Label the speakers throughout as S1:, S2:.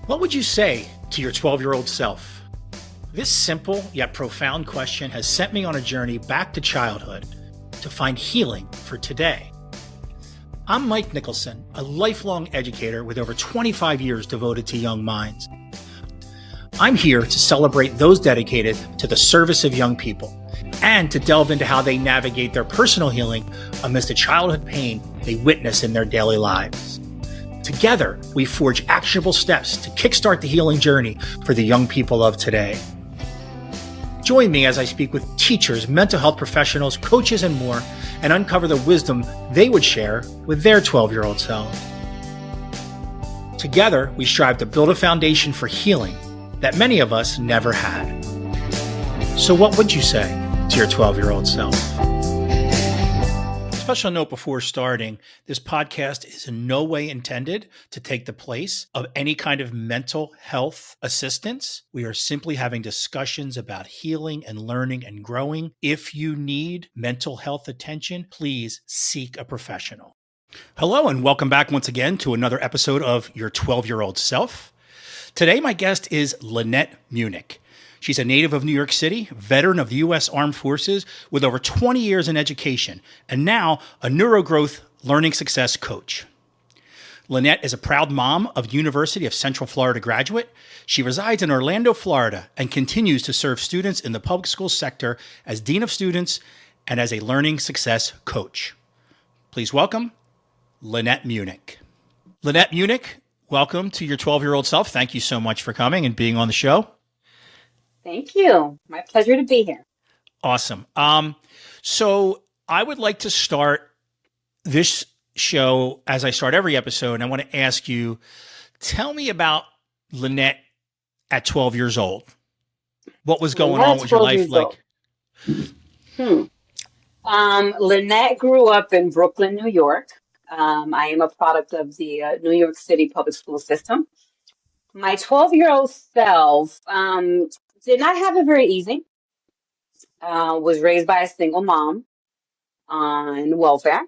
S1: What would you say to your 12-year-old self? This simple yet profound question has sent me on a journey back to childhood to find healing for today. I'm Mike Nicholson, a lifelong educator with over 25 years devoted to young minds. I'm here to celebrate those dedicated to the service of young people and to delve into how they navigate their personal healing amidst the childhood pain they witness in their daily lives. Together, we forge actionable steps to kickstart the healing journey for the young people of today. Join me as I speak with teachers, mental health professionals, coaches, and more, and uncover the wisdom they would share with their 12-year-old selves. Together, we strive to build a foundation for healing that many of us never had. So what would you say to your 12-year-old self? Special note before starting, this podcast is in no way intended to take the place of any kind of mental health assistance. We are simply having discussions about healing and learning and growing. If you need mental health attention, please seek a professional. Hello, and welcome back once again to another episode of Your 12-Year-Old Self. Today, my guest is Lynette Munich. She's a native of New York City, veteran of the U.S. Armed Forces with over 20 years in education, and now a Neuro-Growth Learning Success Coach. Lynette is a proud mom of University of Central Florida graduate. She resides in Orlando, Florida, and continues to serve students in the public school sector as Dean of Students and as a Learning Success Coach. Please welcome Lynette Munich. Lynette Munich, welcome to Your 12-Year-Old Self. Thank you so much for coming and being on the show.
S2: Thank you. My pleasure to be here.
S1: Awesome. So I would like to start this show as I start every episode, and I want to ask you, tell me about Lynette at 12 years old. What was going on with your life like?
S2: Lynette grew up in Brooklyn, New York. I am a product of the New York City public school system. My 12-year-old self did not have it very easy. Was raised by a single mom on welfare.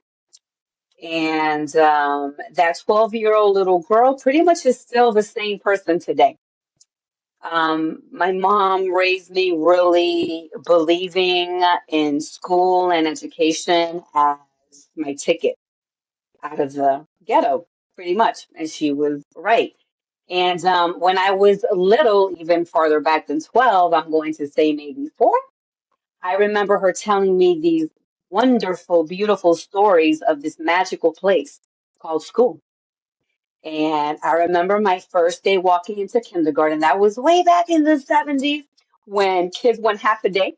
S2: And that 12-year-old little girl pretty much is still the same person today. My mom raised me really believing in school and education as my ticket out of the ghetto, pretty much. And she was right. And when I was little, even farther back than 12, I'm going to say maybe 4, I remember her telling me these wonderful, beautiful stories of this magical place called school. And I remember my first day walking into kindergarten. That was way back in the 70s when kids went half a day.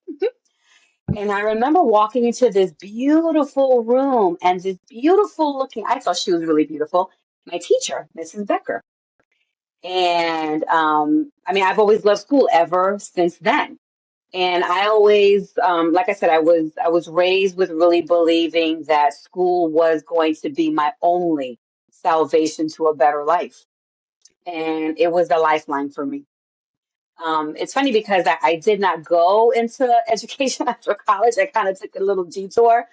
S2: And I remember walking into this beautiful room and this beautiful looking, I thought she was really beautiful, my teacher, Mrs. Becker. And I've always loved school ever since then. And I always, like I said, I was raised with really believing that school was going to be my only salvation to a better life. And it was a lifeline for me. It's funny because I did not go into education after college. I kind of took a little detour.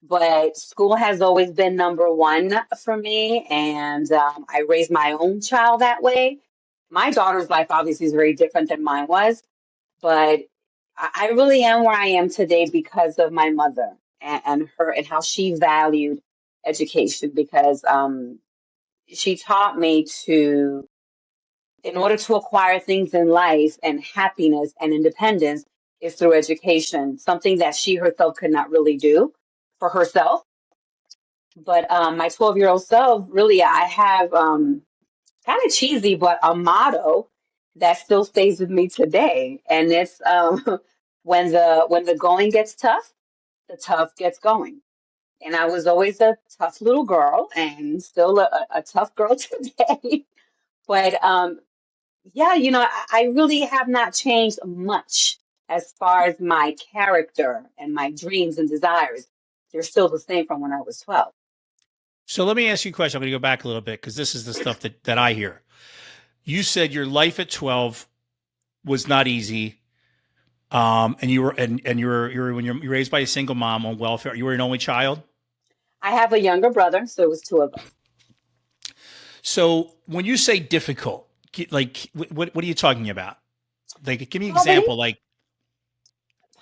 S2: But school has always been number one for me, and I raised my own child that way. My daughter's life obviously is very different than mine was, but I really am where I am today because of my mother and her and how she valued education, because she taught me to, in order to acquire things in life and happiness and independence, is through education, something that she herself could not really do for herself. But my 12-year-old self, really, I have kind of cheesy, but a motto that still stays with me today. And it's when the going gets tough, the tough gets going. And I was always a tough little girl and still a tough girl today. But I really have not changed much as far as my character and my dreams and desires. They're still the same from when I was 12.
S1: So let me ask you a question. I'm going to go back a little bit because this is the stuff that I hear. You said your life at 12 was not easy. And you were when you're raised by a single mom on welfare. You were an only child?
S2: I have a younger brother, so it was 2 of us.
S1: So when you say difficult, What are you talking about? Like, give me an
S2: Poverty.
S1: example, like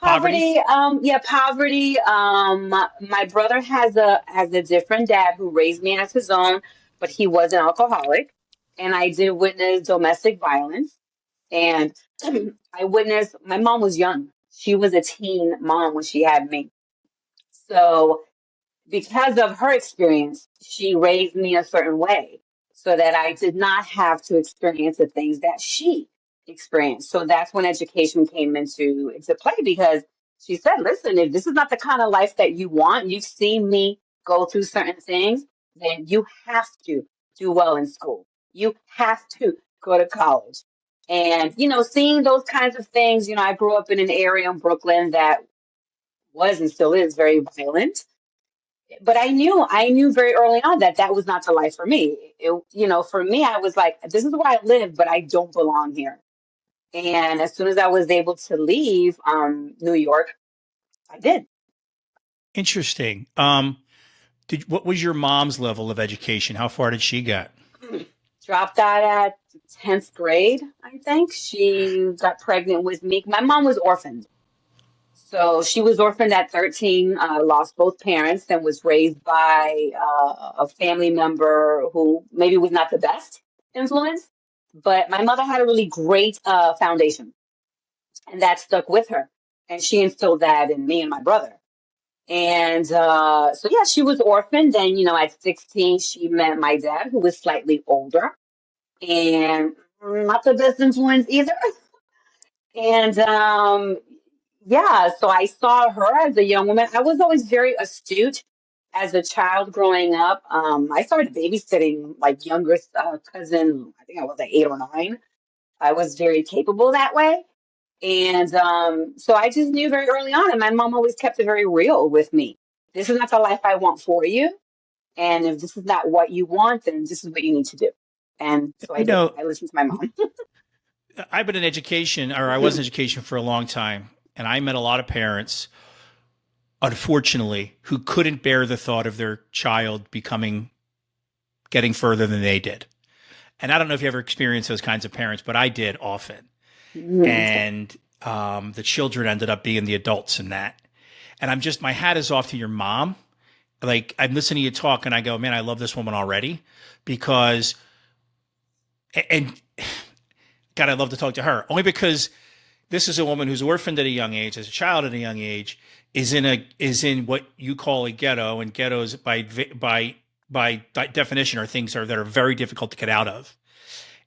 S1: poverty.
S2: Poverty, yeah, poverty. My brother has a different dad who raised me as his own, but he was an alcoholic, and I did witness domestic violence. And I witnessed my mom was young. She was a teen mom when she had me. So because of her experience, she raised me a certain way so that I did not have to experience the things that she experienced. So that's when education came into play because she said, listen, if this is not the kind of life that you want, you've seen me go through certain things, then you have to do well in school. You have to go to college. And, seeing those kinds of things, I grew up in an area in Brooklyn that was and still is very violent, but I knew very early on that that was not the life for me. For me, I was like, this is where I live, but I don't belong here. And as soon as I was able to leave New York, I did.
S1: Interesting. What was your mom's level of education? How far did she get?
S2: Dropped out at 10th grade, I think. She got pregnant with me. My mom was orphaned. So she was orphaned at 13, lost both parents, and was raised by a family member who maybe was not the best influence. But my mother had a really great foundation, and that stuck with her. And she instilled that in me and my brother. And so, yeah, she was orphaned. And, at 16, she met my dad, who was slightly older and not the best influence either. And yeah, so I saw her as a young woman. I was always very astute as a child growing up. I started babysitting like younger cousin. I think I was like 8 or 9. I was very capable that way. And so I just knew very early on, and my mom always kept it very real with me. This is not the life I want for you. And if this is not what you want, then this is what you need to do. And so I
S1: You
S2: did.
S1: know,
S2: I listened to my mom.
S1: I've been in education, or I was in education for a long time, and I met a lot of parents, unfortunately, who couldn't bear the thought of their child getting further than they did. And I don't know if you ever experienced those kinds of parents, but I did often. And the children ended up being the adults in that. And my hat is off to your mom. Like, I'm listening to you talk and I go, man, I love this woman already because, and God, I'd love to talk to her only because this is a woman who's orphaned at a young age, as a child at a young age, is in what you call a ghetto, and ghettos by definition are things that are very difficult to get out of.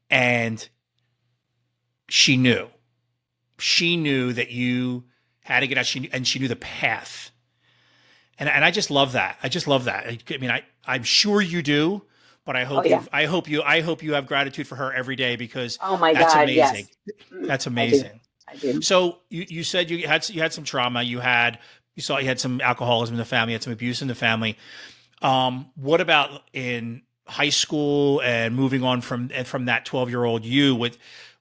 S1: And she knew that you had to get out. She knew the path. And I just love that. I just love that. I mean, I'm sure you do, but I hope
S2: Oh, yeah.
S1: I hope you have gratitude for her every day because
S2: Oh, my
S1: that's
S2: God.
S1: amazing.
S2: Yes.
S1: That's
S2: I do.
S1: amazing.
S2: I do.
S1: So you said you had some trauma. You had some alcoholism in the family. You had some abuse in the family. What about in high school and moving on from that 12-year-old you?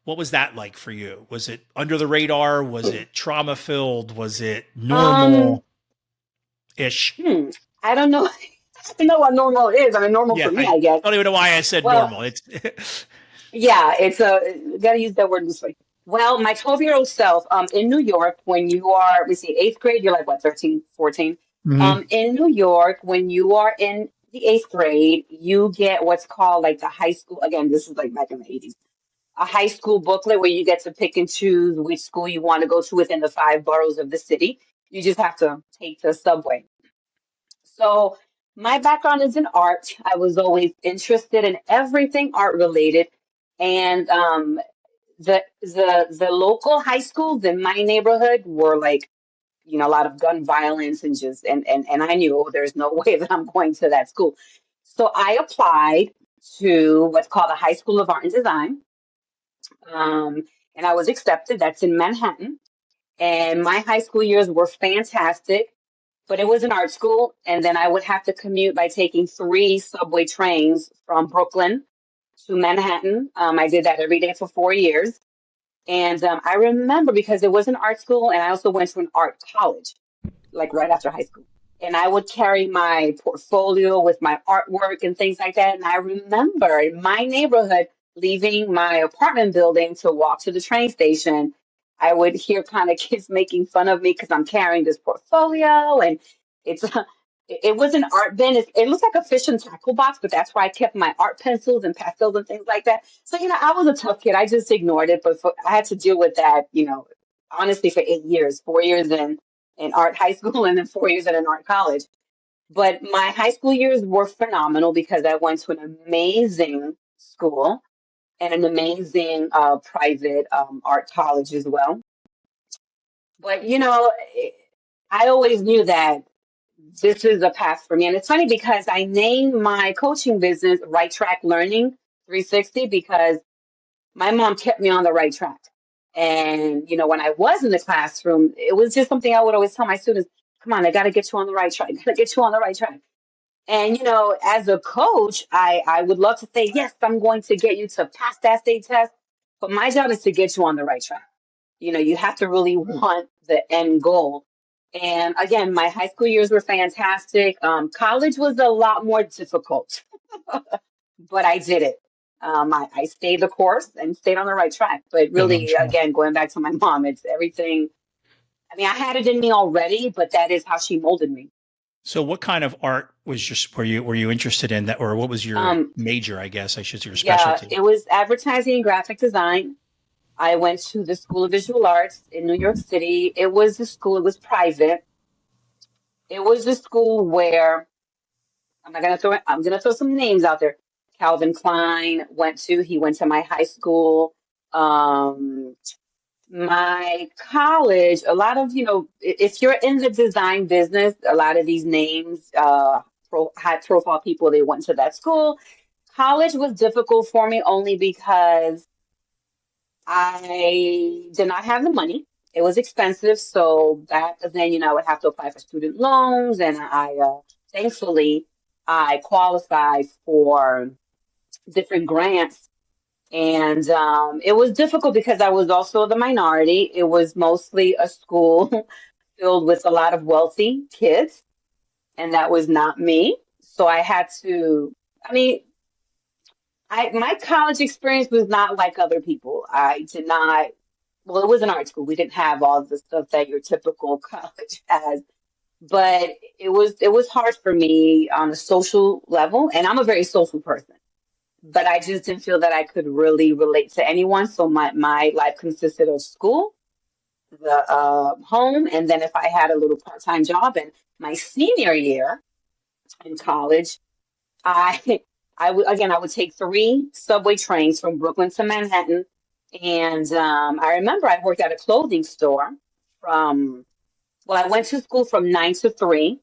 S1: What was that like for you? Was it under the radar? Was it trauma filled? Was it
S2: Um,
S1: normal ish?
S2: I don't know. I don't know what normal is. I mean, normal
S1: Yeah,
S2: for me,
S1: I
S2: I guess.
S1: don't even know why I said
S2: Well,
S1: normal. It's
S2: yeah, gotta use that word loosely. Well, my 12-year-old self, in New York, when you are, we see 8th grade, you're like what, 13, 14?
S1: Mhm.
S2: In New York, when you are in the 8th grade, you get what's called like the high school. Again, this is like back in the 80s. A high school booklet where you get to pick and choose which school you want to go to within the 5 boroughs of the city. You just have to take the subway. So my background is in art. I was always interested in everything art related. And the local high schools in my neighborhood were like, a lot of gun violence and just and I knew, oh, there's no way that I'm going to that school. So I applied to what's called the High School of Art and Design. And I was accepted. That's in Manhattan. And my high school years were fantastic, but it was an art school. And then I would have to commute by taking 3 subway trains from Brooklyn to Manhattan. I did that every day for 4 years. And I remember because it was an art school, and I also went to an art college, like right after high school. And I would carry my portfolio with my artwork and things like that. And I remember in my neighborhood, leaving my apartment building to walk to the train station, I would hear kind of kids making fun of me because I'm carrying this portfolio, and it's it was an art bin. It looks like a fish and tackle box, but that's where I kept my art pencils and pastels and things like that. So, I was a tough kid. I just ignored it, but I had to deal with that, honestly, for 8 years, 4 years in art high school and then 4 years in an art college. But my high school years were phenomenal because I went to an amazing school and an amazing private art college as well. But, I always knew that this is a path for me. And it's funny because I named my coaching business Right Track Learning 360 because my mom kept me on the right track. And, when I was in the classroom, it was just something I would always tell my students, come on, I got to get you on the right track. I got to get you on the right track. And, as a coach, I would love to say, yes, I'm going to get you to pass that state test. But my job is to get you on the right track. You have to really want the end goal. And again, my high school years were fantastic. College was a lot more difficult, but I did it. I stayed the course and stayed on the right track. But
S1: Yeah, no, I'm
S2: really,
S1: sure.
S2: again, going back to my mom, it's everything. I mean, I had it in me already, but that is how she molded me.
S1: So what kind of art were you interested in that, or what was your
S2: Um,
S1: major, I guess I should say, your
S2: yeah,
S1: specialty?
S2: it was advertising and graphic design. I went to the School of Visual Arts in New York City. It was a school, it was private. It was a school where I'm gonna throw some names out there. Calvin Klein he went to my high school. Um, my college, a lot of, if you're in the design business, a lot of these names, high profile people, they went to that school. College was difficult for me only because I did not have the money. It was expensive. So back then, I would have to apply for student loans. And thankfully, I qualified for different grants. And it was difficult because I was also the minority. It was mostly a school filled with a lot of wealthy kids, and that was not me. So I had to, I mean, my college experience was not like other people. I did not, well, it was an art school. We didn't have all the stuff that your typical college has, but it was hard for me on a social level, and I'm a very social person. But I just didn't feel that I could really relate to anyone. So my life consisted of school, the home, and then if I had a little part-time job. And my senior year in college, I I would take 3 subway trains from Brooklyn to Manhattan. And I remember I worked at a clothing store from, well, I went to school from 9 to 3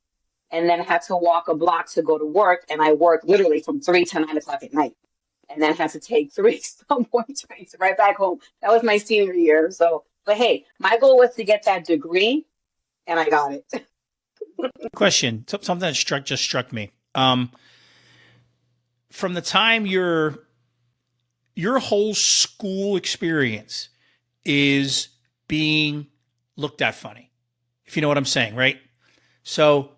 S2: and then had to walk a block to go to work. And I worked literally from 3 to 9 o'clock at night and then had to take 3 subway trains right back home. That was my senior year. So, but hey, my goal was to get that degree and I got it.
S1: Question, something that struck me. From the time your whole school experience is being looked at funny, if you know what I'm saying, right? So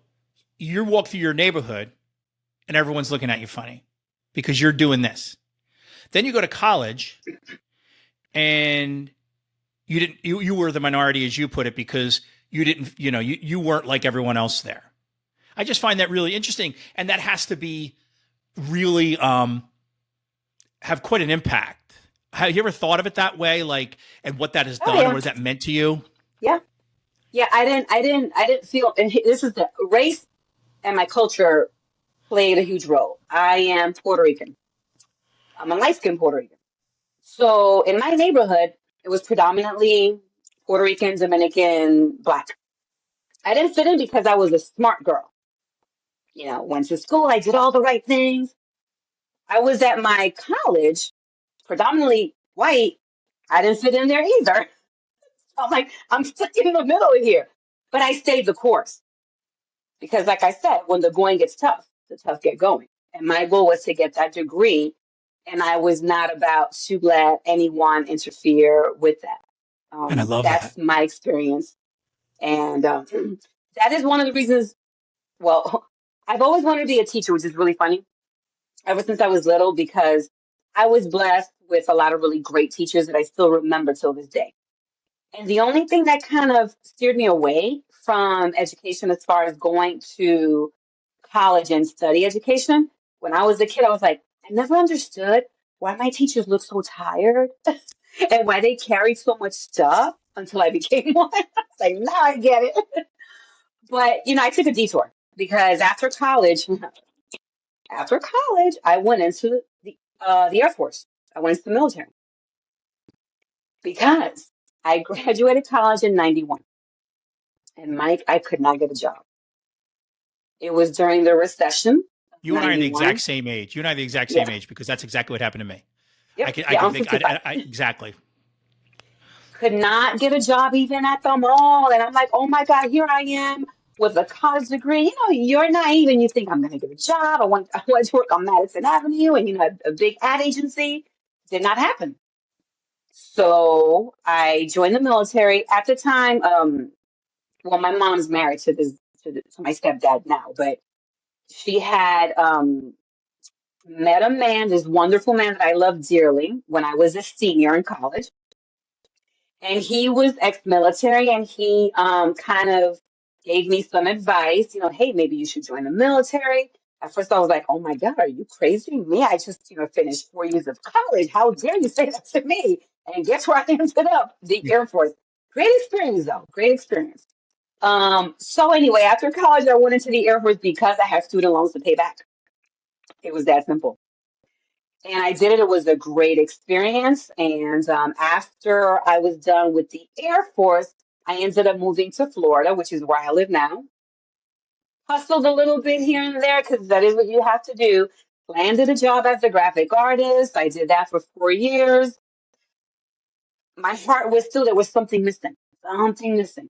S1: you walk through your neighborhood and everyone's looking at you funny because you're doing this. Then you go to college and you were the minority, as you put it, because you didn't, you weren't like everyone else there. I just find that really interesting. And that has to be really have quite an impact. Have you ever thought of it that way? Like, and what that has
S2: Oh
S1: done, and
S2: yeah.
S1: what has that meant to you?
S2: Yeah. Yeah. I didn't feel, and this is the race and my culture played a huge role. I am Puerto Rican. I'm a light-skinned Puerto Rican. So in my neighborhood, it was predominantly Puerto Rican, Dominican, Black. I didn't fit in because I was a smart girl. Went to school, I did all the right things. I was at my college, predominantly white. I didn't fit in there either. I'm like, I'm stuck in the middle here. But I stayed the course because, like I said, when the going gets tough, the tough get going. And my goal was to get that degree. And I was not about to let anyone interfere with that.
S1: And I love that.
S2: That's my experience. And that is one of the reasons. Well, I've always wanted to be a teacher, which is really funny ever since I was little because I was blessed with a lot of really great teachers that I still remember till this day. And the only thing that kind of steered me away from education as far as going to college and study education, when I was a kid, I was like, I never understood why my teachers look so tired and why they carried so much stuff until I became one. I was like, now I get it. But, I took a detour because after college, I went into the Air Force. I went into the military because I graduated college in 91. And Mike, I could not get a job. It was during the recession of
S1: You and I are the
S2: 91.
S1: exact same age. You and I are the exact same age because that's exactly what happened to me. I
S2: Yep.
S1: can
S2: Yeah, I'm
S1: think
S2: 55.
S1: exactly.
S2: Could not get a job even at the mall. And I'm like, oh my God, here I am with a college degree. You're naive and you think I'm going to get a job. I want to work on Madison Avenue and, a big ad agency. Did not happen. So I joined the military at the time. Well, my mom's married to my stepdad now, but she had met a man, this wonderful man that I loved dearly when I was a senior in college. And he was ex-military, and he kind of gave me some advice, hey, maybe you should join the military. At first, I was like, oh my God, are you crazy? Me, I just, finished 4 years of college. How dare you say that to me? And guess where I ended up? The Air Force. Great experience, though. Great experience. So anyway, after college, I went into the Air Force because I had student loans to pay back. It was that simple. And I did it. It was a great experience. And after I was done with the Air Force, I ended up moving to Florida, which is where I live now. Hustled a little bit here and there because that is what you have to do. Landed a job as a graphic artist. I did that for 4 years. My heart was still, there was something missing. Something missing.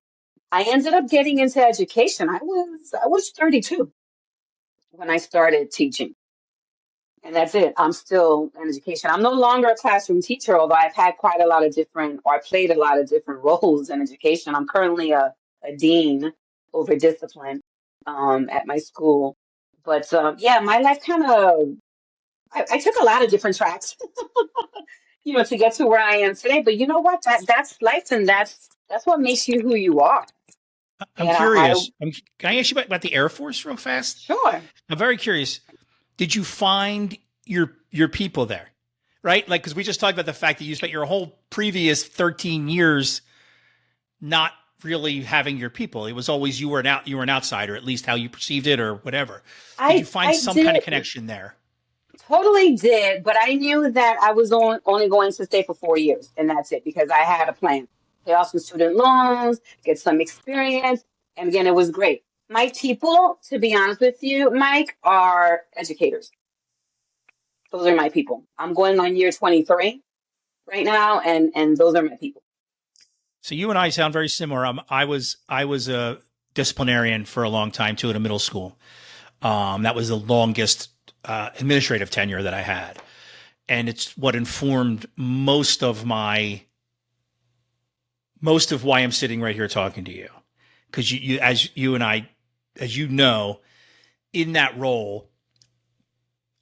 S2: I ended up getting into education. I was 32 when I started teaching. And that's it. I'm still in education. I'm no longer a classroom teacher, although I've had quite a lot of different, or I played a lot of different roles in education. I'm currently a dean over discipline at my school. But yeah, my life kind of, I took a lot of different tracks, to get to where I am today. But you know what? That's life, and that's what makes you who you are.
S1: I'm
S2: And
S1: curious. Can I ask you about the Air Force real fast?
S2: sure.
S1: I'm very curious. Did you find your people there? Right? Like, because we just talked about the fact that you spent your whole previous 13 years not really having your people. It was always you were an outsider, at least how you perceived it or whatever. Did you find some kind of connection there?
S2: Totally did, but I knew that I was only going to stay for 4 years, and that's it, because I had a plan. Pay off some student loans, get some experience, and again, it was great. My people, to be honest with you, Mike, are educators. Those are my people. I'm going on year 23 right now, and those are my people.
S1: So you and I sound very similar. I was a disciplinarian for a long time too at a middle school. That was the longest administrative tenure that I had, and it's what informed most of why I'm sitting right here talking to you. Because as you know, in that role,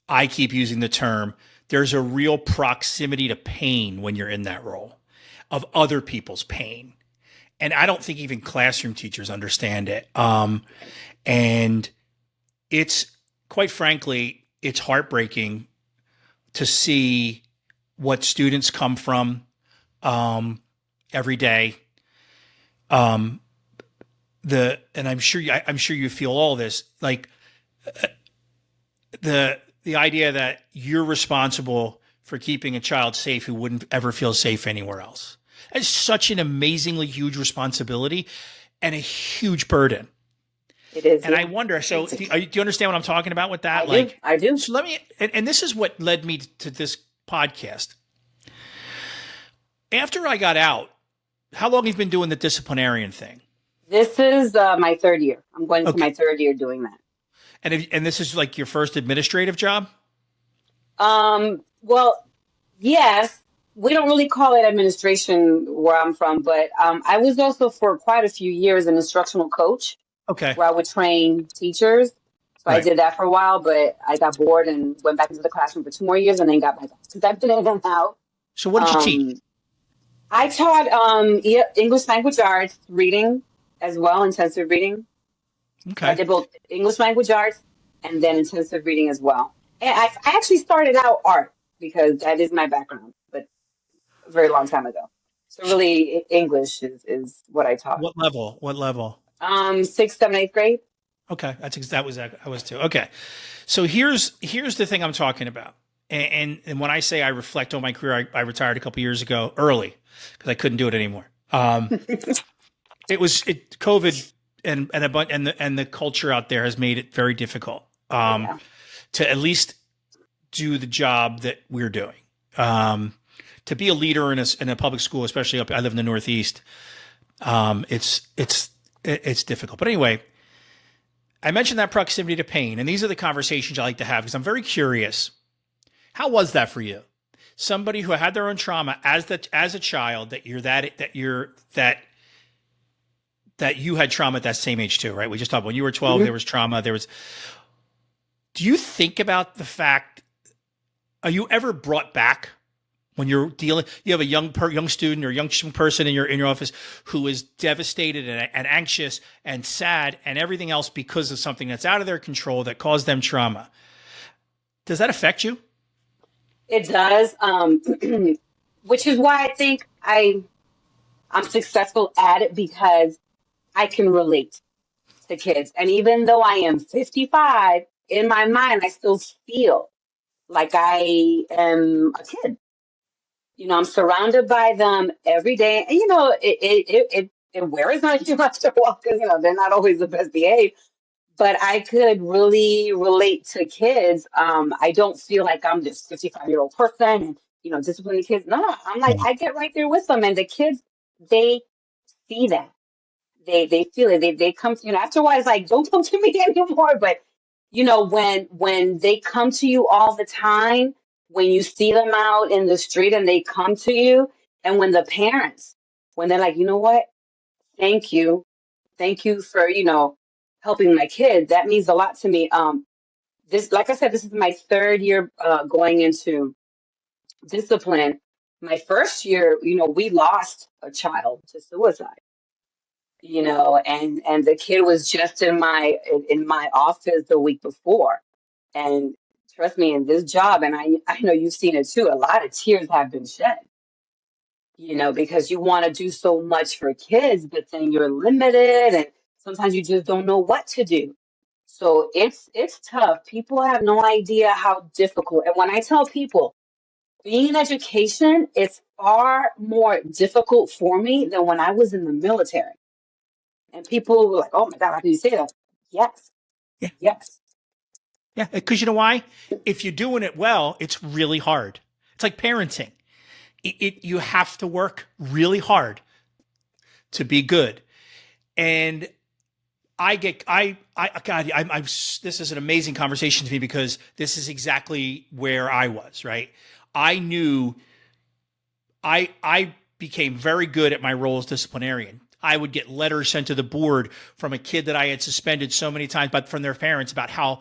S1: I keep using the term, there's a real proximity to pain when you're in that role of other people's pain. And I don't think even classroom teachers understand it. And it's, quite frankly, it's heartbreaking to see what students come from every day. And I'm sure you feel all this, like the idea that you're responsible for keeping a child safe who wouldn't ever feel safe anywhere else. It's such an amazingly huge responsibility and a huge burden.
S2: It is.
S1: And I wonder, so do you understand what I'm talking about with that?
S2: I do.
S1: So let me, and this is what led me to this podcast. After I got out, how long have you been doing the disciplinarian thing?
S2: This is my third year. I'm going to my third year doing that.
S1: And this is like your first administrative job?
S2: Well, yes. We don't really call it administration where I'm from, but I was also for quite a few years an instructional coach.
S1: Okay.
S2: Where I would train teachers. So I did that for a while, but I got bored and went back into the classroom for 2 more years and then got back out because I've been in and out
S1: So what did you teach?
S2: Um, I taught English language arts, reading as well, intensive reading. So I
S1: Okay.
S2: did both English language arts and then intensive reading as well. And I actually started out art because that is my background, but a very long time ago. So really, English is what I taught.
S1: What level? What level?
S2: Sixth, seventh, eighth grade.
S1: Okay, that was I was too. Okay, so here's the thing I'm talking about, and when I say I reflect on my career, I retired a couple years ago early because I couldn't do it anymore. COVID and the culture out there has made it very difficult
S2: Oh yeah.
S1: to at least do the job that we're doing. To be a leader in a public school, especially I live in the Northeast, it's difficult. But anyway, I mentioned that proximity to pain, and these are the conversations I like to have because I'm very curious. How was that for you? Somebody who had their own trauma as a child, that you had trauma at that same age too, right? We just talked when you were 12, there was trauma. Do you think about the fact? Are you ever brought back when you're dealing? You have a young student or young person in your office who is devastated and anxious and sad and everything else because of something that's out of their control that caused them trauma. Does that affect you?
S2: It does, which is why I think I'm successful at it because I can relate to kids. And even though I am 55, in my mind, I still feel like I am a kid. I'm surrounded by them every day. And, it wears on you after a while because, they're not always the best behaved. But I could really relate to kids. I don't feel like I'm this 55-year-old person and, disciplining kids. No, I'm like, I get right there with them. And the kids, they see that. They feel it. They come to, after a while, it's like, don't come to me anymore. But, when they come to you all the time, when you see them out in the street and they come to you, and when the parents, when they're like, you know what? Thank you. Thank you for, helping my kid. That means a lot to me. Like I said, this is my third year going into discipline. My first year, we lost a child to suicide. And the kid was just in my office the week before. And trust me, in this job, and I know you've seen it too, a lot of tears have been shed, because you want to do so much for kids, but then you're limited and sometimes you just don't know what to do. So it's tough. People have no idea how difficult. And when I tell people being in education, it's far more difficult for me than when I was in the military. And people were like, "Oh my God, how do you say that?" Yes,
S1: Yeah.
S2: yes,
S1: Yeah. Because you know why? If you're doing it well, it's really hard. It's like parenting. You have to work really hard to be good. And this is an amazing conversation to me because this is exactly where I was, right? I knew I became very good at my role as disciplinarian. I would get letters sent to the board from a kid that I had suspended so many times, but from their parents about how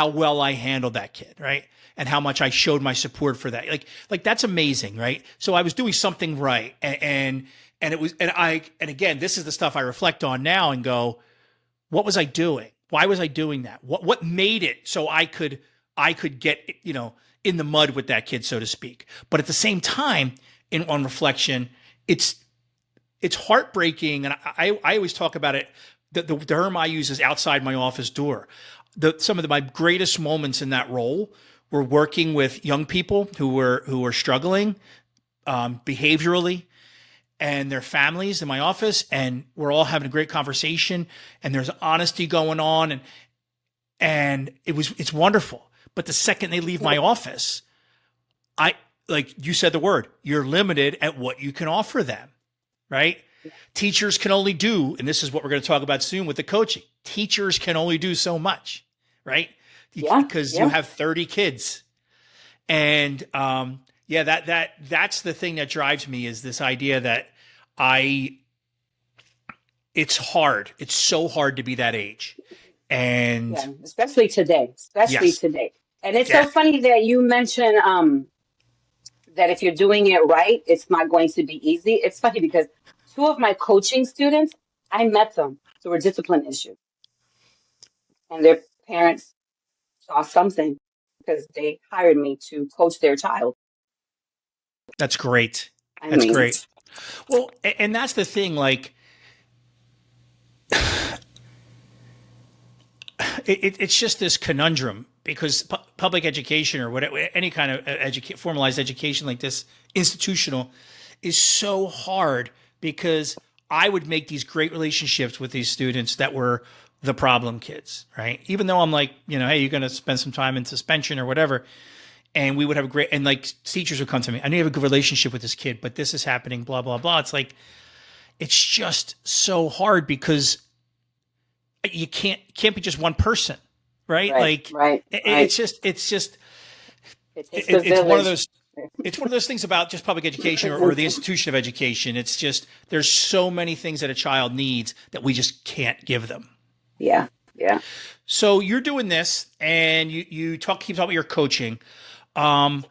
S1: well I handled that kid, right? And how much I showed my support for that. Like that's amazing, right? So I was doing something right. And again, this is the stuff I reflect on now and go, what was I doing? Why was I doing that? What made it so I could get, in the mud with that kid, so to speak. But at the same time, on reflection, it's heartbreaking. And I always talk about it. The term I use is outside my office door. Some of my greatest moments in that role were working with young people who were struggling behaviorally and their families in my office, and we're all having a great conversation, and there's honesty going on, and it's wonderful. But the second they leave my office, like you said the word, you're limited at what you can offer them, right? Teachers can only do, and this is what we're going to talk about soon with the coaching. Teachers can only do so much, right? Because you have 30 kids. And that's the thing that drives me, is this idea that it's hard. It's so hard to be that age. And
S2: especially today,
S1: yes.
S2: today. And it's so funny that you mentioned that if you're doing it right, it's not going to be easy. It's funny because two of my coaching students, I met them through a discipline issue, and their parents saw something because they hired me to coach their child.
S1: That's great.
S2: I
S1: That's
S2: mean,
S1: great. Well, and that's the thing, like, it's just this conundrum because public education or whatever, any kind of formalized education like this, institutional, is so hard because I would make these great relationships with these students that were the problem kids, right? Even though I'm like, hey, you're going to spend some time in suspension or whatever. And we would have a great, and like teachers would come to me, I know you have a good relationship with this kid, but this is happening, blah, blah, blah. It's like, it's just so hard because you can't be just one person, right? It's one of those, it's one of those things about just public education or the institution of education. It's just, there's so many things that a child needs that we just can't give them.
S2: Yeah. Yeah.
S1: So you're doing this and you keep talking about your coaching. How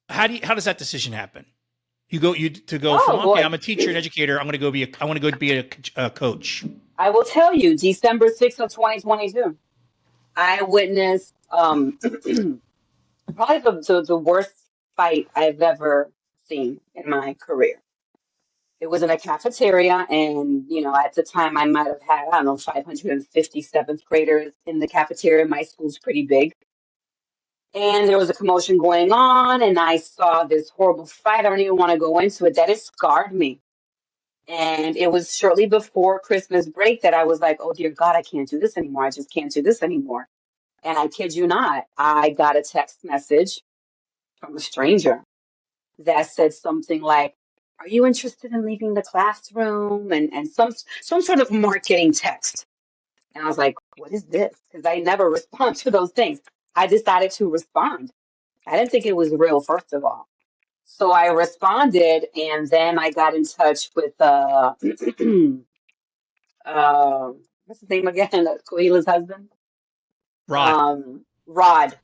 S1: does that decision happen? I'm a teacher and educator. I want to go be a coach.
S2: I will tell you, December 6th of 2022, I witnessed probably the worst fight I've ever seen in my career. It was in a cafeteria, and at the time I might have had, 550 seventh graders in the cafeteria. My school's pretty big. And there was a commotion going on, and I saw this horrible fight. I don't even want to go into it. That has scarred me. And it was shortly before Christmas break that I was like, oh, dear God, I can't do this anymore. I just can't do this anymore. And I kid you not, I got a text message from a stranger that said something like, are you interested in leaving the classroom? And some sort of marketing text. And I was like, what is this? Because I never respond to those things. I decided to respond. I didn't think it was real, first of all. So I responded, and then I got in touch with what's his name again? Cohila's husband? Rod.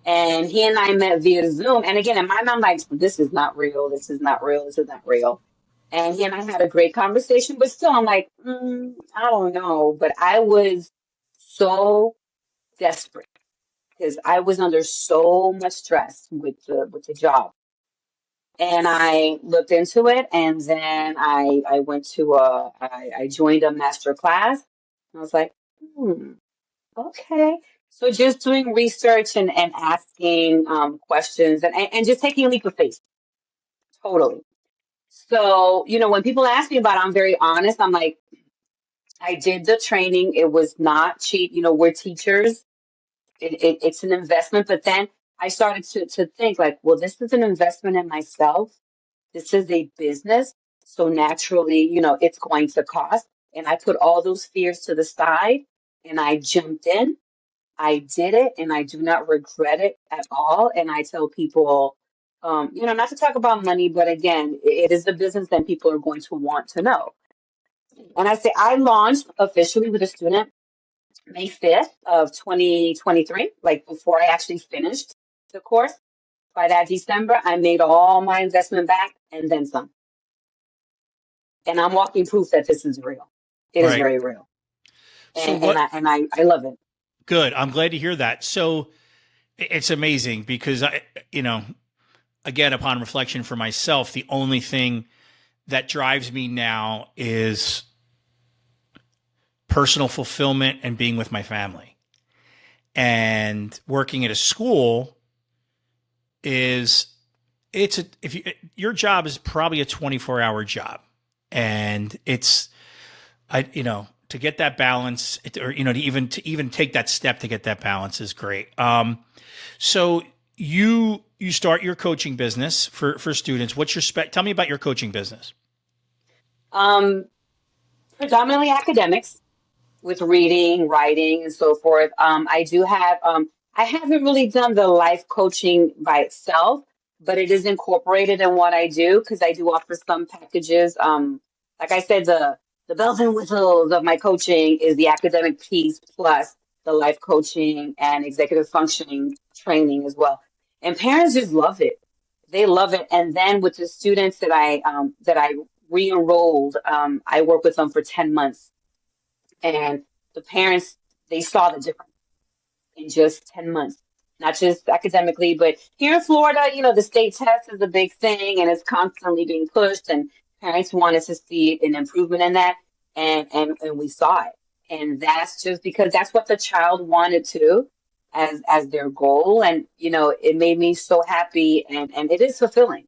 S2: And he and I met via Zoom. And again, in my mind, I'm like, this is not real. This is not real. This is not real. And he and I had a great conversation, but still, I'm like, I don't know. But I was so desperate because I was under so much stress with the job. And I looked into it, and then I went to I joined a master class. I was like, okay. So just doing research and asking questions and just taking a leap of faith. Totally. So, when people ask me about it, I'm very honest. I'm like, I did the training. It was not cheap. We're teachers. It's an investment. But then I started to think like, well, this is an investment in myself. This is a business. So naturally, it's going to cost. And I put all those fears to the side and I jumped in. I did it and I do not regret it at all. And I tell people, not to talk about money, but again, it is the business that people are going to want to know. And I say I launched officially with a student May 5th of 2023, like before I actually finished the course. By that December, I made all my investment back and then some. And I'm walking proof that this is real. It is very real. And I love it.
S1: Good. I'm glad to hear that. So it's amazing because again, upon reflection for myself, the only thing that drives me now is personal fulfillment and being with my family. And working at a school your job is probably a 24-hour job. And to get that balance to even take that step to get that balance is great. So you start your coaching business for students. What's your tell me about your coaching business.
S2: Predominantly academics with reading, writing, and so forth. I do have, I haven't really done the life coaching by itself, but it is incorporated in what I do because I do offer some packages. Like I said, the bells and whistles of my coaching is the academic piece plus the life coaching and executive functioning training as well. And parents just love it. They love it. And then with the students that I re-enrolled, I worked with them for 10 months, and the parents, they saw the difference in just 10 months, not just academically, but here in Florida, the state test is a big thing and it's constantly being pushed, and parents wanted to see an improvement in that. And we saw it. And that's just because that's what the child wanted to as their goal. And, it made me so happy, and it is fulfilling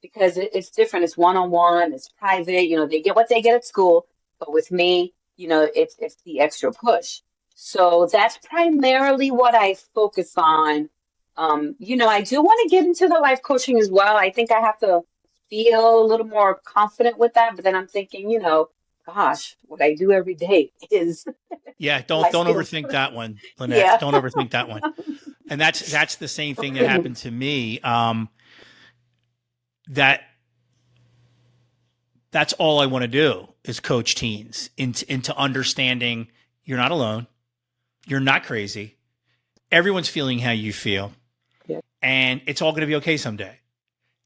S2: because it's different. It's one-on-one, it's private, they get what they get at school, but with me, it's the extra push. So that's primarily what I focus on. I do want to get into the life coaching as well. I think I have to feel a little more confident with that. But then I'm thinking, gosh, what I do every day is
S1: Yeah,
S2: life
S1: don't
S2: skills.
S1: overthink that one, Lynette.
S2: Yeah.
S1: Don't overthink that one. And that's the same thing that happened to me. That that's all I want to do is coach teens into understanding you're not alone, you're not crazy, everyone's feeling how you feel,
S2: Yeah.
S1: and it's all going to be okay someday.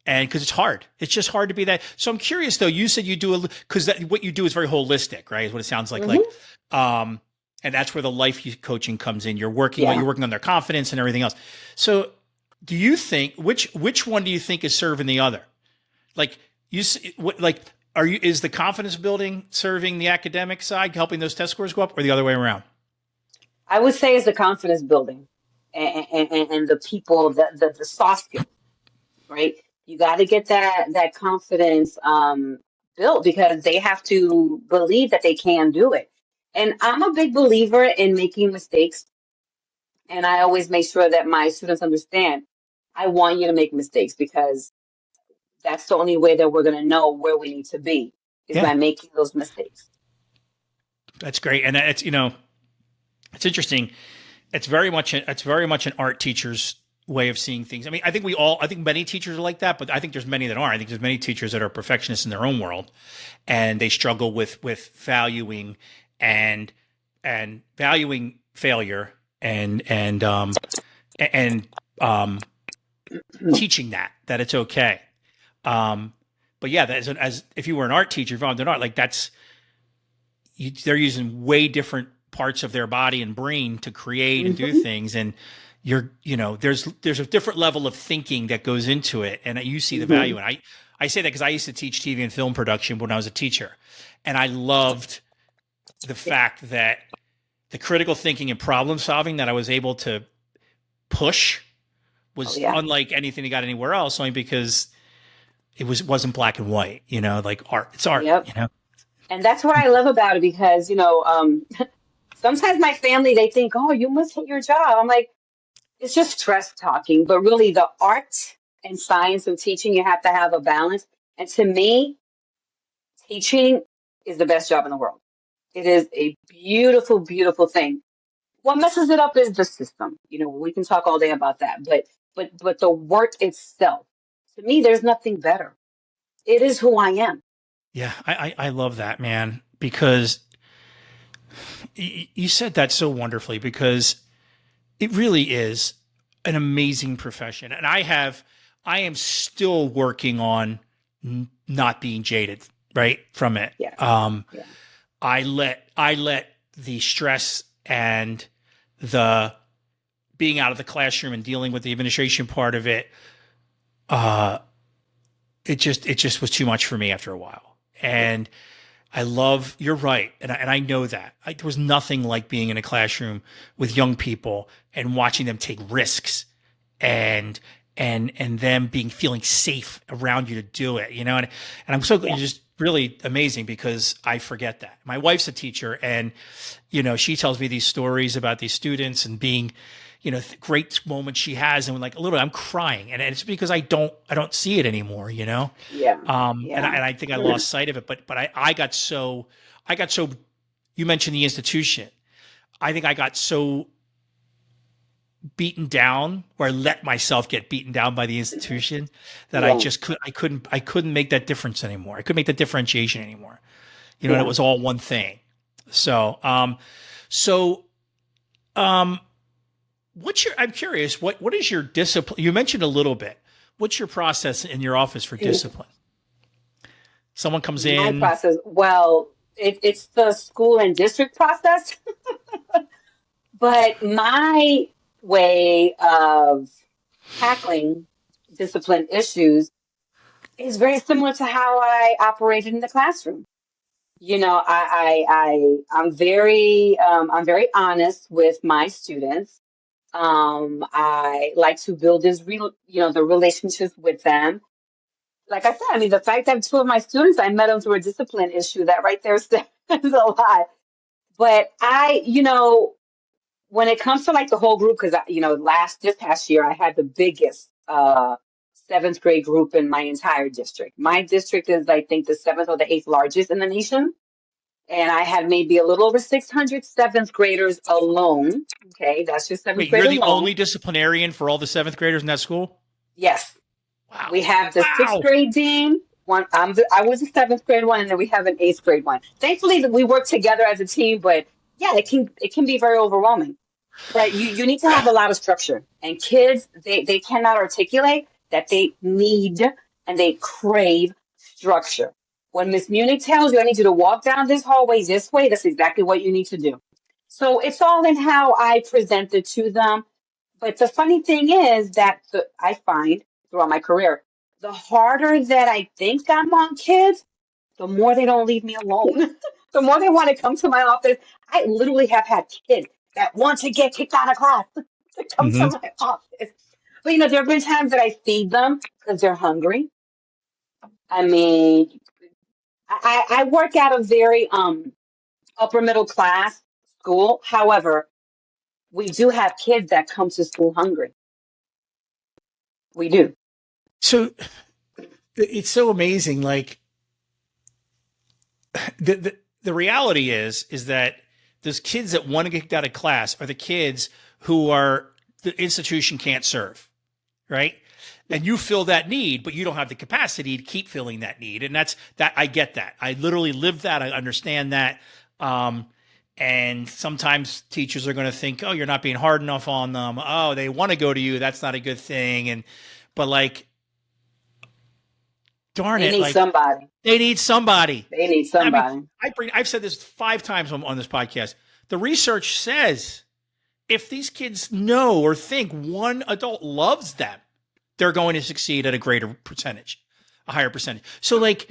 S1: And because it's hard, it's just hard to be that. So I'm curious though. You said you do because what you do is very holistic, right? Is what it sounds like. And that's where the life coaching comes in. You're working on their confidence and everything else. So do you think which one do you think is serving the other? Like is the confidence building serving the academic side, helping those test scores go up, or the other way around?
S2: I would say it's the confidence building, and the people, the soft skills, right? You got to get that confidence built because they have to believe that they can do it. And I'm a big believer in making mistakes, and I always make sure that my students understand. I want you to make mistakes because that's the only way that we're going to know where we need to be is
S1: Yeah,
S2: by making those mistakes.
S1: that's great. And it's interesting. It's very much an art teacher's way of seeing things. I mean, I think many teachers are like that, but I think there's many that aren't. I think there's many teachers that are perfectionists in their own world, and they struggle with valuing and valuing failure and teaching that it's okay. But yeah, as if you were an art teacher involved in art, like they're using way different parts of their body and brain to create and do things, and there's a different level of thinking that goes into it, and you see the value. And I say that because I used to teach TV and film production when I was a teacher, and I loved the fact that the critical thinking and problem solving that I was able to push was unlike anything that got anywhere else, only because it wasn't black and white, like art. It's art,
S2: Yep. And that's what I love about it because, sometimes my family, they think, oh, you must hate your job. I'm like, it's just stress talking. But really, the art and science of teaching, you have to have a balance. And to me, teaching is the best job in the world. It is a beautiful, beautiful thing. What messes it up is the system. We can talk all day about that. But the work itself, to me, there's nothing better. It is who I am.
S1: Yeah, I love that, man, because you said that so wonderfully, because it really is an amazing profession. And I am still working on not being jaded, right, from it.
S2: Yeah. Yeah.
S1: I let the stress and the being out of the classroom and dealing with the administration part of it, it just was too much for me after a while. And you're right. And I know that there was nothing like being in a classroom with young people and watching them take risks and them feeling safe around you to do it, and I'm so just really amazing because I forget that. My wife's a teacher, and, she tells me these stories about these students and being, great moments she has. And like literally I'm crying, and it's because I don't see it anymore,
S2: Yeah.
S1: And I think I lost sight of it, but I got so, you mentioned the institution. I think I got so beaten down, or I let myself get beaten down by the institution, that I couldn't make that difference anymore. I couldn't make the differentiation anymore, and it was all one thing. So, I'm curious, what is your discipline? You mentioned a little bit. What's your process in your office for discipline? Someone comes
S2: My
S1: in.
S2: process, well, it's the school and district process, but my way of tackling discipline issues is very similar to how I operated in the classroom. You know, I'm very honest with my students. I like to build the relationships with them. Like I said, I mean, the fact that two of my students, I met them through a discipline issue, that right there says a lot. But when it comes to like the whole group, because this past year I had the biggest seventh grade group in my entire district. My district is, I think, the seventh or the eighth largest in the nation. And I had maybe a little over 600 seventh graders alone. Okay, that's just seventh
S1: Wait,
S2: grade
S1: you're the
S2: alone.
S1: only disciplinarian for all the seventh graders in that school?
S2: Yes.
S1: Wow.
S2: We have the sixth grade dean. I was a seventh grade one, and then we have an eighth grade one. Thankfully, we work together as a team, but yeah, it can be very overwhelming. Right? You need to have a lot of structure, and kids they cannot articulate that they need and they crave structure. When Miss Munich tells you, I need you to walk down this hallway this way, that's exactly what you need to do. So it's all in how I present it to them. But the funny thing is that I find throughout my career, the harder that I think I'm on kids, the more they don't leave me alone. The more they want to come to my office. I literally have had kids that want to get kicked out of class to come to my office. But there have been times that I feed them because they're hungry. I mean, I work at a very upper middle class school. However, we do have kids that come to school hungry. We do.
S1: So it's so amazing. Like the reality is that those kids that want to get kicked out of class are the kids who the institution can't serve, right? And you fill that need, but you don't have the capacity to keep filling that need. And that I get that. I literally lived that. I understand that. And sometimes teachers are going to think, oh, you're not being hard enough on them. Oh, they want to go to you. That's not a good thing. But like, darn it.
S2: They need somebody.
S1: They need somebody.
S2: They need somebody.
S1: I mean, I've said this 5 times on this podcast. The research says if these kids know or think one adult loves them, they're going to succeed at a greater percentage, a higher percentage. So like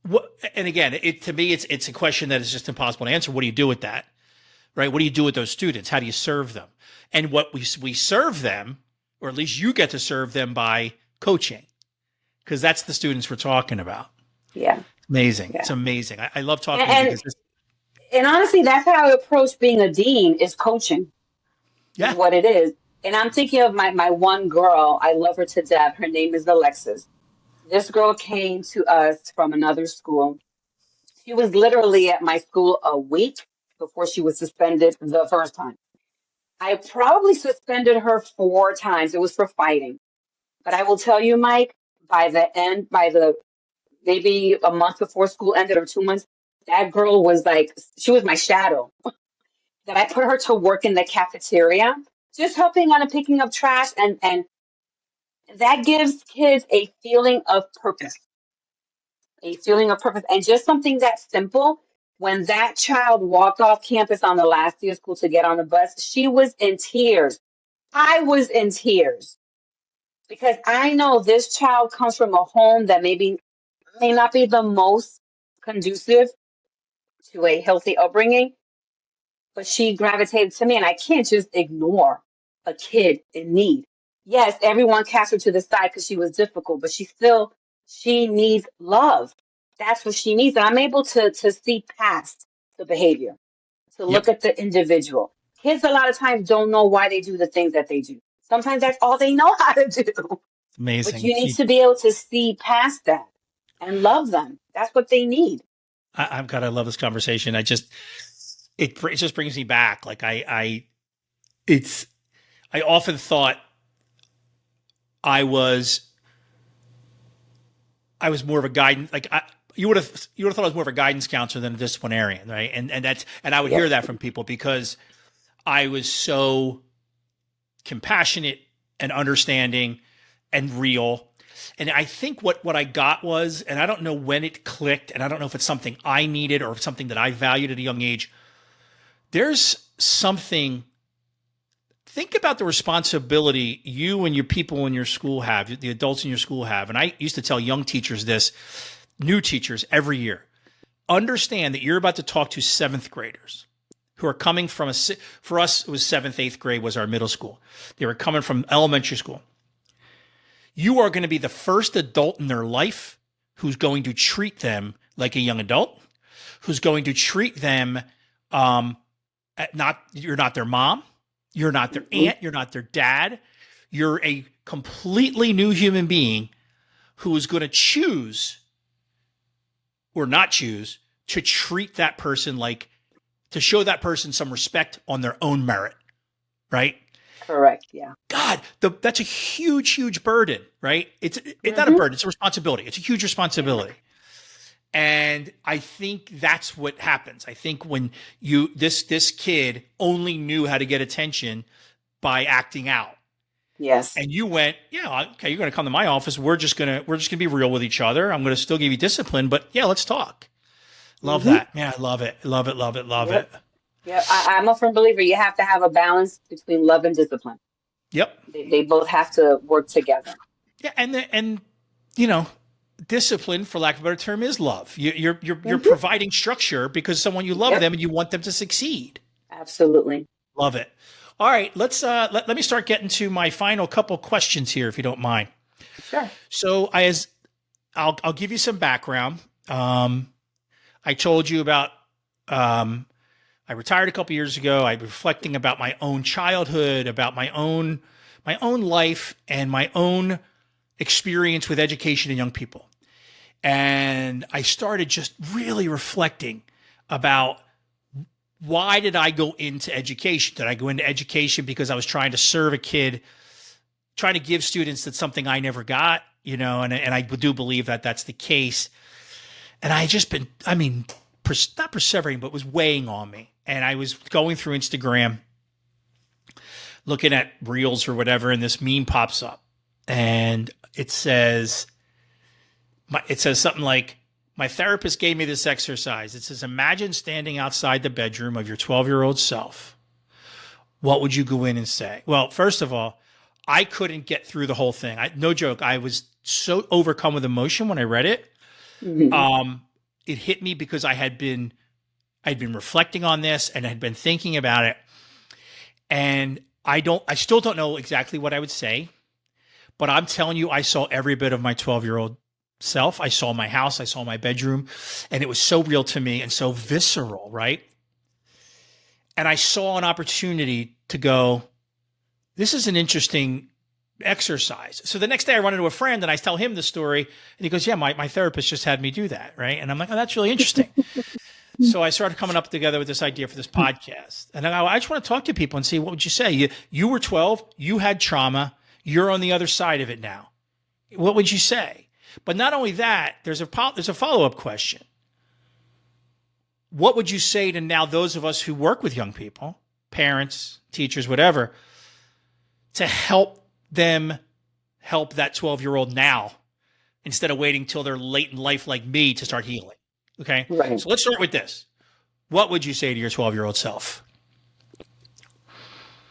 S1: what? And again, to me, it's a question that is just impossible to answer. What do you do with that? Right? What do you do with those students? How do you serve them? And what we serve them, or at least you get to serve them by coaching, because that's the students we're talking about.
S2: Yeah.
S1: Amazing. Yeah. It's amazing. I love talking to you.
S2: And honestly, that's how I approach being a dean, is coaching. Yeah. Is what it is. And I'm thinking of my one girl. I love her to death. Her name is Alexis. This girl came to us from another school. She was literally at my school a week before she was suspended the first time. I probably suspended her 4 times. It was for fighting. But I will tell you, Mike, maybe a month before school ended or 2 months, that girl was she was my shadow. That I put her to work in the cafeteria, just helping on and picking up trash. And that gives kids a feeling of purpose. A feeling of purpose. And just something that simple. When that child walked off campus on the last day of school to get on the bus, she was in tears. I was in tears. Because I know this child comes from a home that may not be the most conducive to a healthy upbringing, but she gravitated to me, and I can't just ignore a kid in need. Yes, everyone cast her to the side because she was difficult, but she needs love. That's what she needs. And I'm able to see past the behavior, to look at the individual. Kids a lot of times don't know why they do the things that they do. Sometimes that's all they know how to do.
S1: Amazing.
S2: But you need to be able to see past that and love them. That's what they need.
S1: I love this conversation. It just brings me back. Like I often thought I was more of a guidance. You would have thought I was more of a guidance counselor than a disciplinarian, right? And I would hear that from people because I was so compassionate and understanding, and real. And I think what I got was, and I don't know when it clicked, and I don't know if it's something I needed or something that I valued at a young age. There's something, think about the responsibility you and your people in your school have, the adults in your school have. And I used to tell young teachers this, new teachers every year. Understand that you're about to talk to seventh graders who are coming from for us, it was seventh, eighth grade was our middle school. They were coming from elementary school. You are going to be the first adult in their life who's going to treat them like a young adult, who's going to treat them, you're not their mom, you're not their aunt, you're not their dad. You're a completely new human being who is going to choose or not choose to treat that person to show that person some respect on their own merit, right?
S2: Correct. Yeah.
S1: God, that's a huge, huge burden, right? It's not a burden, it's a responsibility. It's a huge responsibility. And I think that's what happens. I think when this kid only knew how to get attention by acting out.
S2: Yes.
S1: And you went, yeah, okay, you're going to come to my office. We're just going to be real with each other. I'm going to still give you discipline, but yeah, let's talk. Love that. Yeah, I love it. Love it. Love it. Love it.
S2: Yeah, I'm a firm believer. You have to have a balance between love and discipline.
S1: Yep.
S2: They both have to work together.
S1: Yeah, and discipline, for lack of a better term, is love. You're providing structure because someone you love them and you want them to succeed.
S2: Absolutely.
S1: Love it. All right, let's let me start getting to my final couple questions here, if you don't mind.
S2: Sure.
S1: So I'll give you some background. I told you about I retired a couple years ago. I was reflecting about my own childhood, about my own life and my own experience with education and young people. And I started just really reflecting about why did I go into education? Did I go into education because I was trying to serve a kid, trying to give students that something I never got, and I do believe that that's the case. And I just been, not perseverating, but was weighing on me. And I was going through Instagram, looking at reels or whatever, and this meme pops up. And it says something like, my therapist gave me this exercise. It says, imagine standing outside the bedroom of your 12-year-old self. What would you go in and say? Well, first of all, I couldn't get through the whole thing. No joke. I was so overcome with emotion when I read it. Mm-hmm. It hit me because I'd been reflecting on this and had been thinking about it. And I still don't know exactly what I would say, but I'm telling you, I saw every bit of my 12-year-old self. I saw my house, I saw my bedroom, and it was so real to me and so visceral, right? And I saw an opportunity to go, this is an interesting exercise. So the next day I run into a friend and I tell him the story and he goes, yeah, my therapist just had me do that. Right. And I'm like, oh, that's really interesting. So I started coming up together with this idea for this podcast. And I just want to talk to people and see, what would you say? You were 12, you had trauma, you're on the other side of it now. What would you say? But not only that, there's a follow-up question. What would you say to now those of us who work with young people, parents, teachers, whatever, to help them help that 12-year-old now instead of waiting till they're late in life like me to start healing? Okay. Right. So let's start with this. What would you say to your 12-year-old self?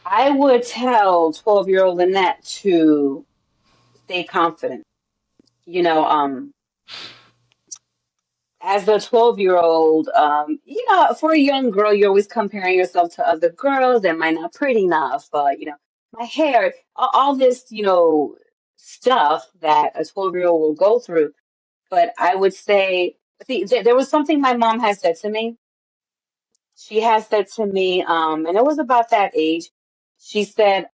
S2: I would tell 12-year-old Lynette to stay confident. As a 12-year-old, for a young girl, you're always comparing yourself to other girls that might not pretty enough, my hair, all this, stuff that a 12-year-old will go through. But I would say, see, there was something my mom has said to me. She has said to me, and it was about that age. She said,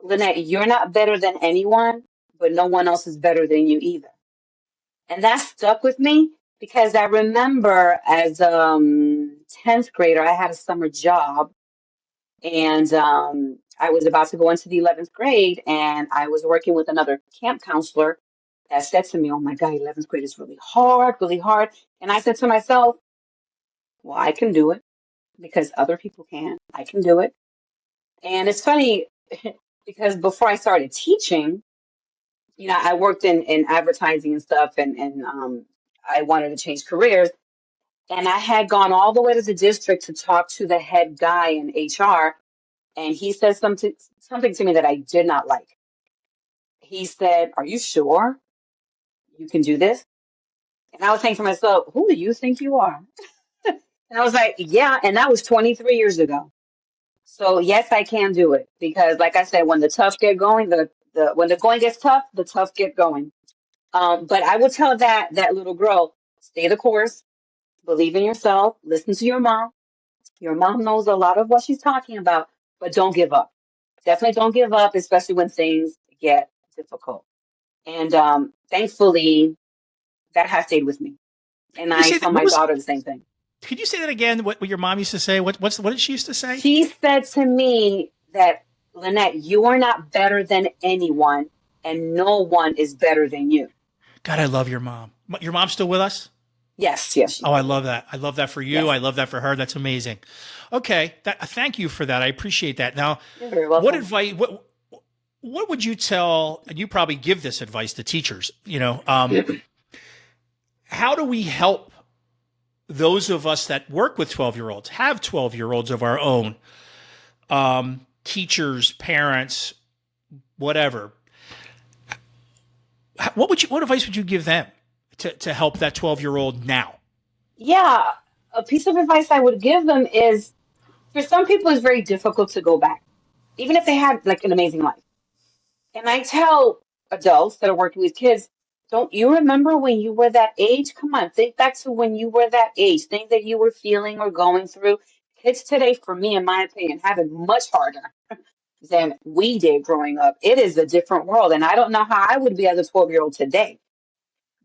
S2: Lynette, you're not better than anyone, but no one else is better than you either. And that stuck with me because I remember as a 10th grader, I had a summer job and I was about to go into the 11th grade and I was working with another camp counselor that said to me, oh my God, 11th grade is really hard, really hard. And I said to myself, well, I can do it because other people can. I can do it. And it's funny because before I started teaching, I worked in advertising and stuff, and I wanted to change careers. And I had gone all the way to the district to talk to the head guy in HR, and he said something to me that I did not like. He said, "Are you sure you can do this?" And I was thinking to myself, "Who do you think you are?" And I was like, "Yeah," and that was 23 years ago. So yes, I can do it because, like I said, when the tough get going, the when the going gets tough, the tough get going. But I would tell that little girl, stay the course, believe in yourself, listen to your mom. Your mom knows a lot of what she's talking about, but don't give up. Definitely don't give up, especially when things get difficult. And thankfully, that has stayed with me. And
S1: You
S2: I
S1: say that,
S2: tell my daughter the same thing.
S1: could you say that again? What your mom used to say? What did she used to say?
S2: She said to me that, Lynette, you are not better than anyone, and no one is better than you.
S1: God, I love your mom. Your mom's still with us?
S2: Yes, she's
S1: Oh, I
S2: still
S1: love that. I love that for you.
S2: Yes,
S1: I love that for her. That's amazing. Okay, thank you for that. I appreciate that. Now,
S2: you're very
S1: what
S2: welcome.
S1: advice? What would you tell? And you probably give this advice to teachers. How do we help those of us that work with 12-year-olds, have 12-year-olds of our own, teachers, parents, whatever? What advice would you give them to help that 12-year-old now?
S2: Yeah, a piece of advice I would give them is for some people, it's very difficult to go back, even if they had like an amazing life. And I tell adults that are working with kids, don't you remember when you were that age? Come on, think back to when you were that age, things that you were feeling or going through. Kids today, for me, in my opinion, have it much harder than we did growing up. It is a different world. And I don't know how I would be as a 12-year-old today.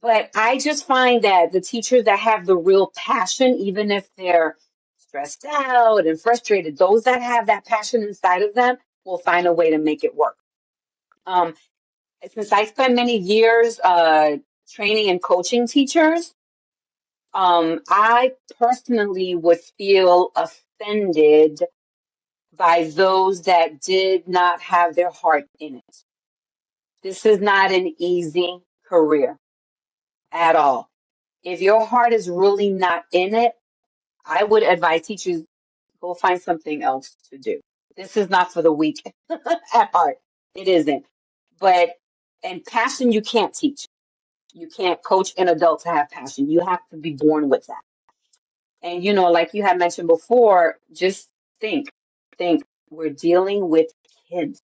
S2: But I just find that the teachers that have the real passion, even if they're stressed out and frustrated, those that have that passion inside of them will find a way to make it work. Um, since I spent many years training and coaching teachers, I personally would feel offended by those that did not have their heart in it. This is not an easy career at all. If your heart is really not in it, I would advise teachers go find something else to do. This is not for the weak at heart. It isn't. And passion you can't teach. You can't coach an adult to have passion. You have to be born with that. And like you had mentioned before, just think we're dealing with kids.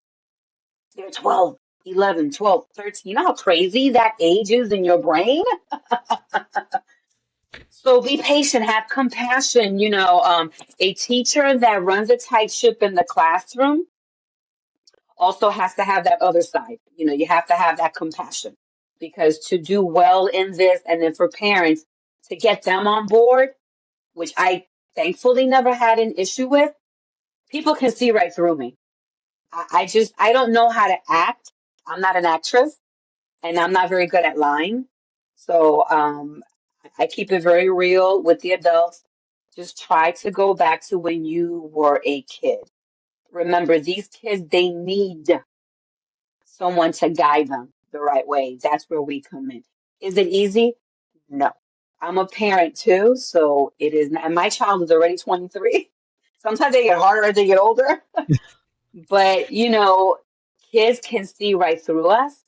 S2: They're 12, 11, 12, 13. You know how crazy that age is in your brain? So be patient, have compassion. A teacher that runs a tight ship in the classroom also has to have that other side. You have to have that compassion because to do well in this, and then for parents to get them on board, which I thankfully never had an issue with, people can see right through me. I don't know how to act. I'm not an actress and I'm not very good at lying. So, I keep it very real with the adults. Just try to go back to when you were a kid. Remember, these kids, they need someone to guide them the right way. That's where we come in. Is it easy? No. I'm a parent too, so it is not. And my child is already 23. Sometimes they get harder as they get older. But, kids can see right through us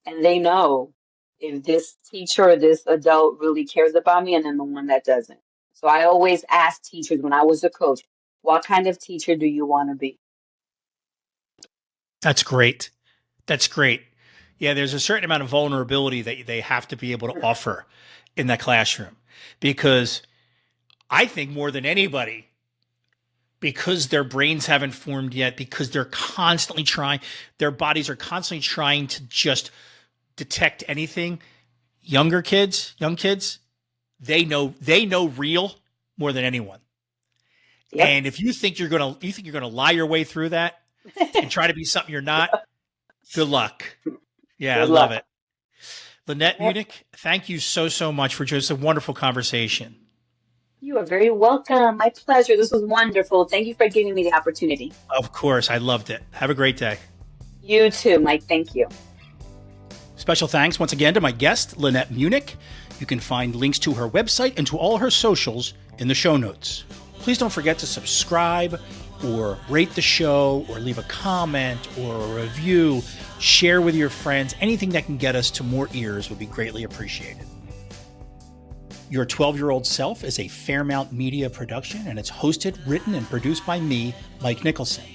S2: and they know if this teacher or this adult really cares about me and then the one that doesn't. So I always ask teachers when I was a coach, what kind of teacher do you want to be?
S1: That's great. That's great. Yeah, there's a certain amount of vulnerability that they have to be able to offer in that classroom because I think more than anybody, because their brains haven't formed yet, because they're constantly trying, their bodies are constantly trying to just detect anything. Young kids, they know real more than anyone.
S2: Yep.
S1: And if you think you're gonna lie your way through that and try to be something you're not, good luck. Yeah,
S2: Good
S1: I
S2: luck.
S1: love it. Lynette Munich, thank you so much for just a wonderful conversation.
S2: You are very welcome. My pleasure. This was wonderful. Thank you for giving me the opportunity.
S1: Of course, I loved it. Have a great day.
S2: You too, Mike. Thank you.
S1: Special thanks once again to my guest, Lynette Munich. You can find links to her website and to all her socials in the show notes. Please don't forget to subscribe or rate the show or leave a comment or a review. Share with your friends. Anything that can get us to more ears would be greatly appreciated. Your 12-Year-Old Self is a Fairmount Media production, and it's hosted, written, and produced by me, Mike Nicholson.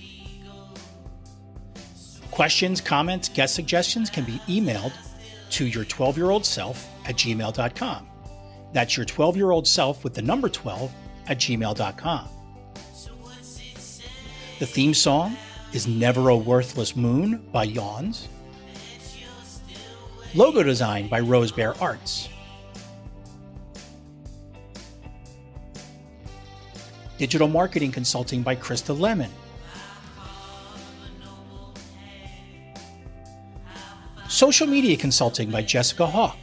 S1: Questions, comments, guest suggestions can be emailed to your12yearoldself@gmail.com. That's your 12-year-old self with the number 12 at gmail.com. The theme song is Never a Worthless Moon by Yawns. Logo design by Rose Bear Arts. Digital marketing consulting by Krista Lemon. Social media consulting by Jessica Hawk.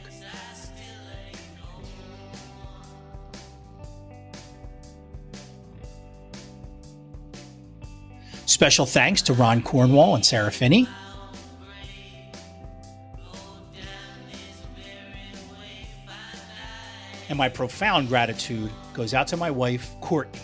S1: Special thanks to Ron Cornwall and Sarah Finney. And my profound gratitude goes out to my wife, Courtney.